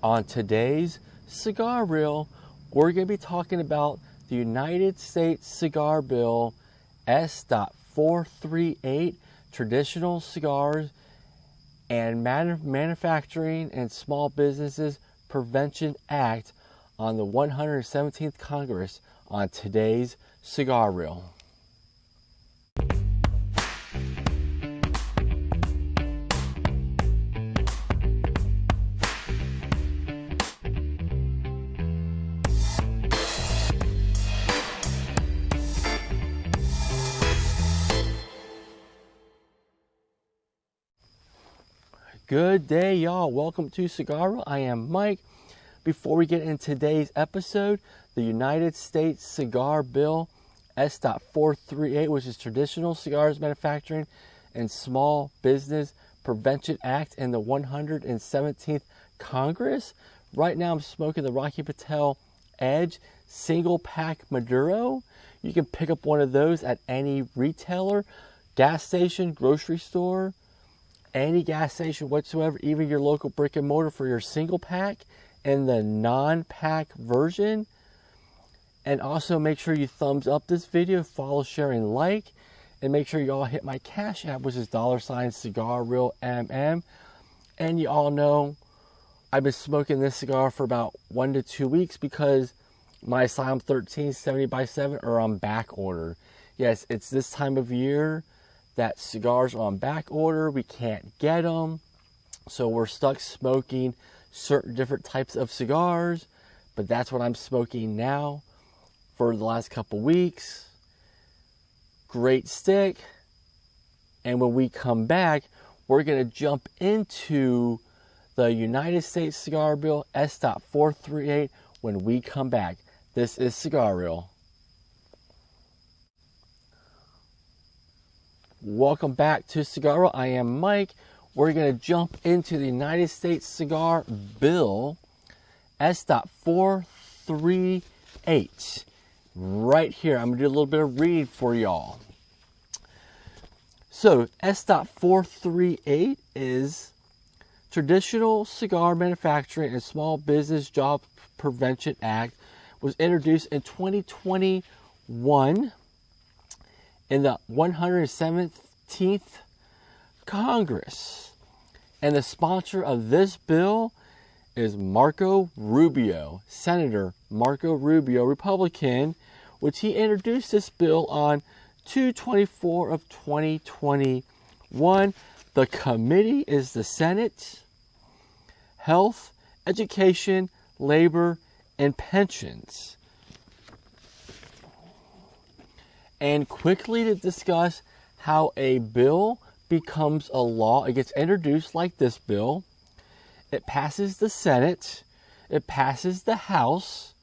On today's Cigar Reel, we're going to be talking about the United States Cigar Bill S.438, Traditional Cigars and Manufacturing and Small Businesses Prevention Act on the 117th Congress on today's Cigar Reel. Good day, y'all. Welcome to Cigarreel. I am Mike. Before we get into today's episode, the United States Cigar Bill S.438, which is Traditional Cigars Manufacturing and Small Business Prevention Act in the 117th Congress. Right now I'm smoking the Rocky Patel Edge Single Pack Maduro. You can pick up one of those at any retailer, gas station, grocery store, any gas station whatsoever, even your local brick and mortar for your single pack and the non-pack version. And also make sure you thumbs up this video, follow, share, and like. And make sure you all hit my Cashapp, which is $cigarreelmm. And you all know I've been smoking this cigar for about 1 to 2 weeks because my Asylum 13 70x7 are on back order. Yes, it's this time of year that cigars are on back order. We can't get them, so we're stuck smoking certain different types of cigars. But that's what I'm smoking now for the last couple weeks. Great stick. And when we come back, we're going to jump into the United States Cigar Bill S.438 when we come back. This is Cigar Reel. Welcome back to Cigarreel. I am Mike. We're going to jump into the United States Cigar Bill S.438 right here. I'm going to do a little bit of reading for y'all. So S.438 is Traditional Cigar Manufacturing and Small Business Job Prevention Act. Was introduced in 2021 in the 117th Congress. And the sponsor of this bill is Marco Rubio, Senator Marco Rubio, Republican, which he introduced this bill on 2/24 of 2021. The committee is the Senate, Health, Education, Labor, and Pensions. And quickly to discuss how a bill becomes a law. It gets introduced like this bill. It passes the Senate. It passes the House.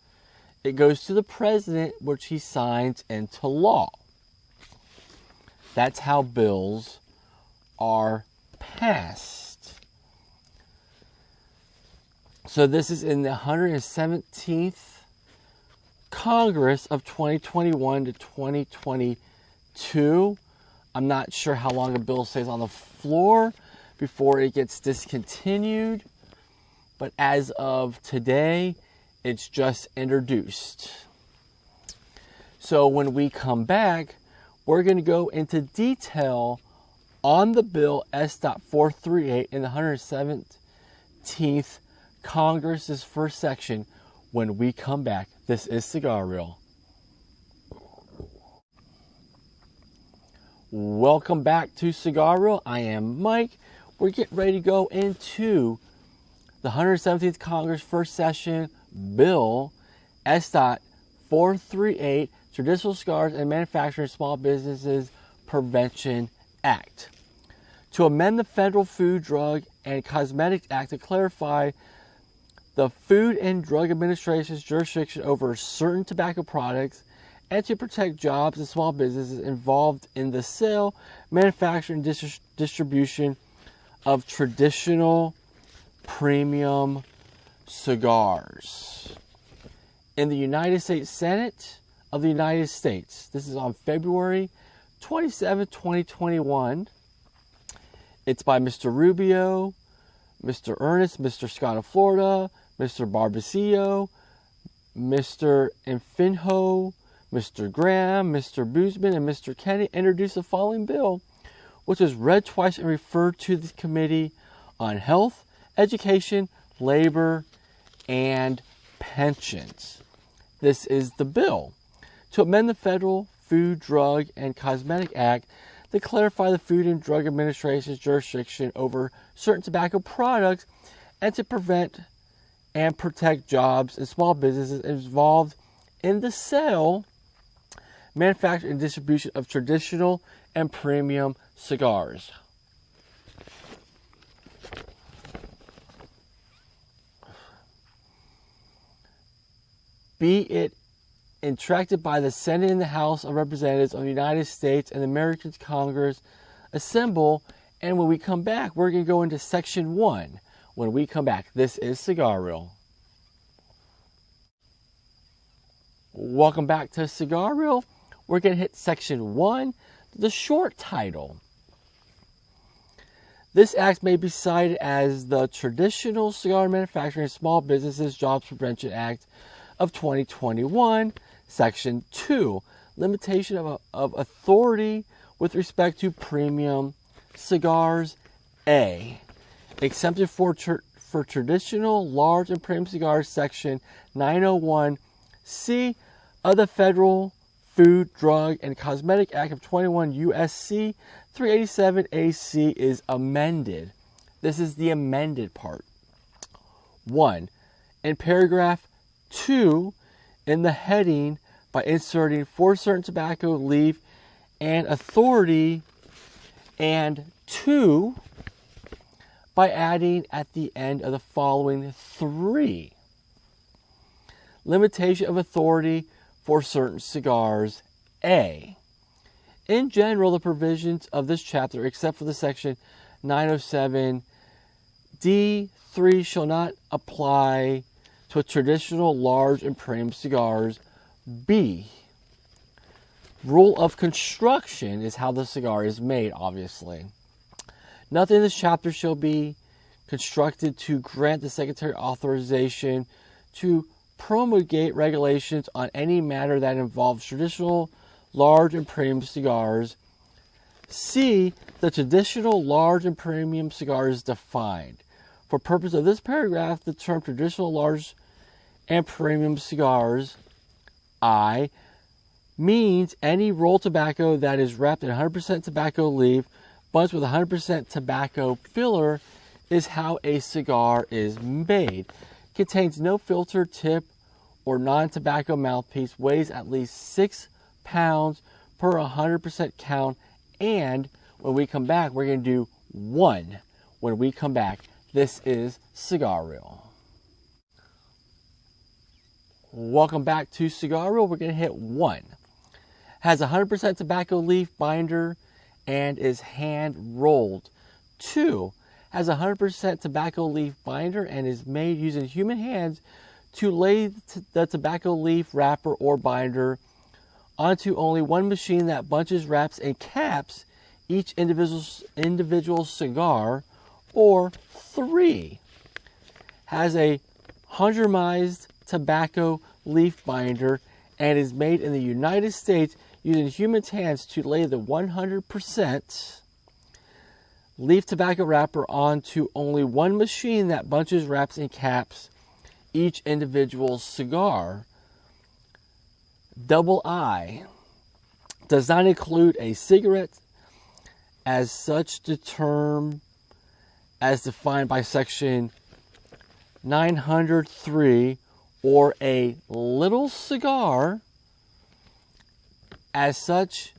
It goes to the President, which he signs into law. That's how bills are passed. So this is in the 117th Congress of 2021 to 2022. I'm not sure how long a bill stays on the floor before it gets discontinued, but as of today, it's just introduced. So when we come back, we're going to go into detail on the bill S.438 in the 117th Congress's first section when we come back. This is Cigar Reel. Welcome back to Cigar Reel. I am Mike. We're getting ready to go into the 117th Congress first session bill S.438, Traditional Cigars and Manufacturing Small Businesses Prevention Act. To amend the Federal Food, Drug, and Cosmetics Act to clarify the Food and Drug Administration's jurisdiction over certain tobacco products and to protect jobs and small businesses involved in the sale, manufacture, and distribution of traditional premium cigars. In the United States Senate of the United States, this is on February 27, 2021. It's by Mr. Rubio, Mr. Ernest, Mr. Scott of Florida, Mr. Barbasio, Mr. Infinho, Mr. Graham, Mr. Boozman, and Mr. Kenny introduced the following bill, which was read twice and referred to the Committee on Health, Education, Labor, and Pensions. This is the bill to amend the Federal Food, Drug, and Cosmetic Act to clarify the Food and Drug Administration's jurisdiction over certain tobacco products and to prevent and protect jobs and small businesses involved in the sale, manufacture, and distribution of traditional and premium cigars. Be it enacted by the Senate and the House of Representatives of the United States and the American Congress assemble. And when we come back, we're going to go into Section 1. When we come back, this is Cigarreel. Welcome back to Cigarreel. We're going to hit Section 1, the short title. This act may be cited as the Traditional Cigar Manufacturing and Small Businesses Jobs Prevention Act of 2021, Section 2, limitation of authority with respect to premium cigars. A, exempted for traditional, large, and premium cigars, Section 901C of the Federal Food, Drug, and Cosmetic Act of 21 U.S.C. 387 AC is amended. This is the amended part. 1. In paragraph 2, in the heading, by inserting for certain tobacco leaf and authority, and 2, by adding at the end of the following 3. Limitation of authority for certain cigars. A. In general, the provisions of this chapter, except for the section 907 D3, shall not apply to traditional, large, and premium cigars. B. Rule of construction is how the cigar is made, obviously. Nothing in this chapter shall be constructed to grant the Secretary authorization to promulgate regulations on any matter that involves traditional, large, and premium cigars. C. The traditional, large, and premium cigar is defined. For purpose of this paragraph, the term traditional, large, and premium cigars, I, means any rolled tobacco that is wrapped in 100% tobacco leaf, bunched with 100% tobacco filler, is how a cigar is made. Contains no filter, tip, or non-tobacco mouthpiece, weighs at least 6 pounds per 100% count, and when we come back, we're going to do 1. When we come back, this is Cigarreel. Welcome back to Cigarreel. We're going to hit 1. Has 100% tobacco leaf binder and is hand rolled. 2. Has 100% tobacco leaf binder and is made using human hands to lay the tobacco leaf wrapper or binder onto only one machine that bunches, wraps, and caps each individual cigar. Or 3. Has a homogenized tobacco leaf binder and is made in the United States using human hands to lay the 100% leaf tobacco wrapper onto only one machine that bunches, wraps, and caps each individual cigar. Double I. Does not include a cigarette as such, the term as defined by section 903, or a little cigar as such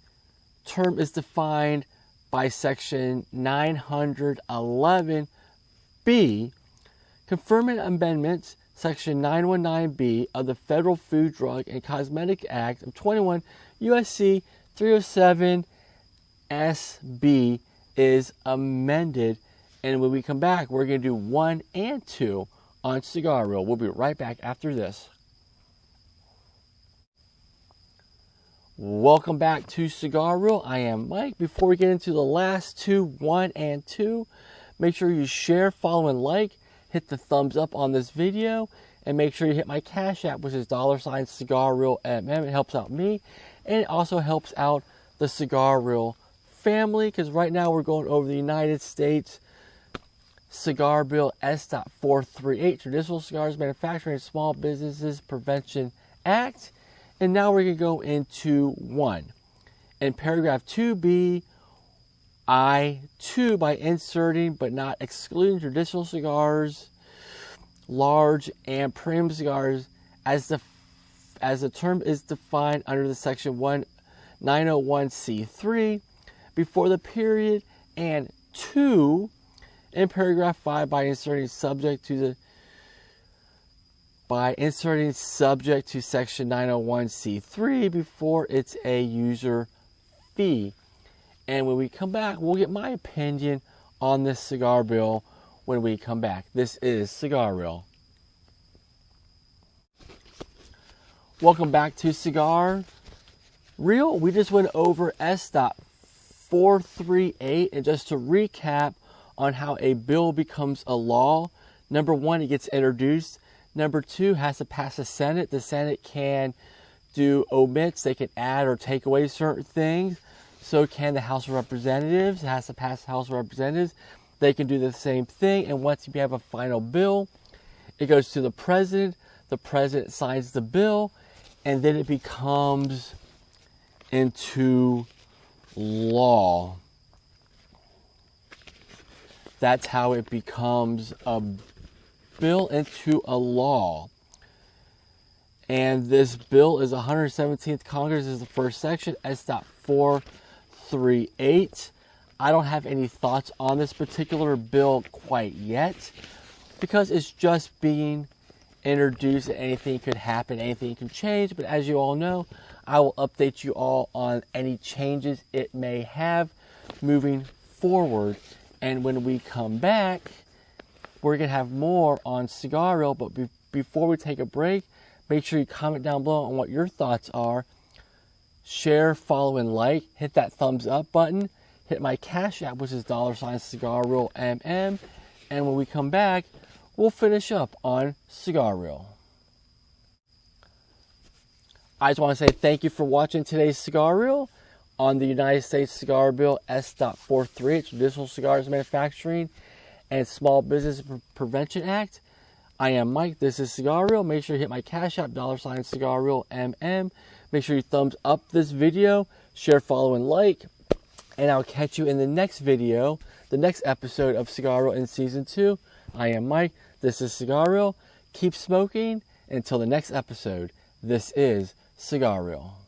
term is defined by section 911B. Confirming amendments section 919B of the Federal Food, Drug, and Cosmetic Act of 21 U.S.C. 307 SB is amended. And when we come back, we're going to do 1 and 2 on Cigarreel. We'll be right back after this. Welcome back to Cigarreel. I am Mike. Before we get into the last 2, 1 and 2, make sure you share, follow, and like. hit the thumbs up on this video, and make sure you hit my Cash App, which is $cigarreelmm. It helps out me, and it also helps out the Cigarreel family, because right now we're going over the United States Cigar Bill S.438, Traditional Cigars Manufacturing and Small Businesses Prevention Act. And now we're going to go into 1. In paragraph 2B, I2, by inserting but not excluding traditional cigars, large and premium cigars, as the term is defined under the section 901C3 before the period, and 2, in paragraph 5, by inserting subject to section 901C3 before it's a user fee. And when we come back, we'll get my opinion on this cigar bill when we come back. This is Cigarreel. Welcome back to Cigarreel. We just went over S.438, and just to recap on how a bill becomes a law. Number 1, it gets introduced. Number 2, has to pass the Senate. The Senate can do omits. They can add or take away certain things. So can the House of Representatives. It has to pass the House of Representatives. They can do the same thing. And once you have a final bill, it goes to the President. The President signs the bill. And then it becomes into law. That's how it becomes a bill into a law. And this bill is 117th Congress. This is the first section, S.438. I don't have any thoughts on this particular bill quite yet, because it's just being introduced. Anything could happen, anything can change. But as you all know, I will update you all on any changes it may have moving forward. And when we come back, we're going to have more on Cigarreel. But before we take a break, make sure you comment down below on what your thoughts are. Share, follow, and like. Hit that thumbs up button. Hit my Cash App, which is $cigarreelmm. And when we come back, we'll finish up on Cigarreel. I just want to say thank you for watching today's Cigarreel on the United States Cigar Bill S.438, Traditional Cigars Manufacturing and Small Business Prevention Act. I am Mike. This is Cigarreel. Make sure you hit my Cash App, $cigarreelmm. Make sure you thumbs up this video, share, follow, and like. And I'll catch you in the next video, the next episode of Cigarreel in Season 2. I am Mike. This is Cigarreel. Keep smoking until the next episode. This is Cigarreel.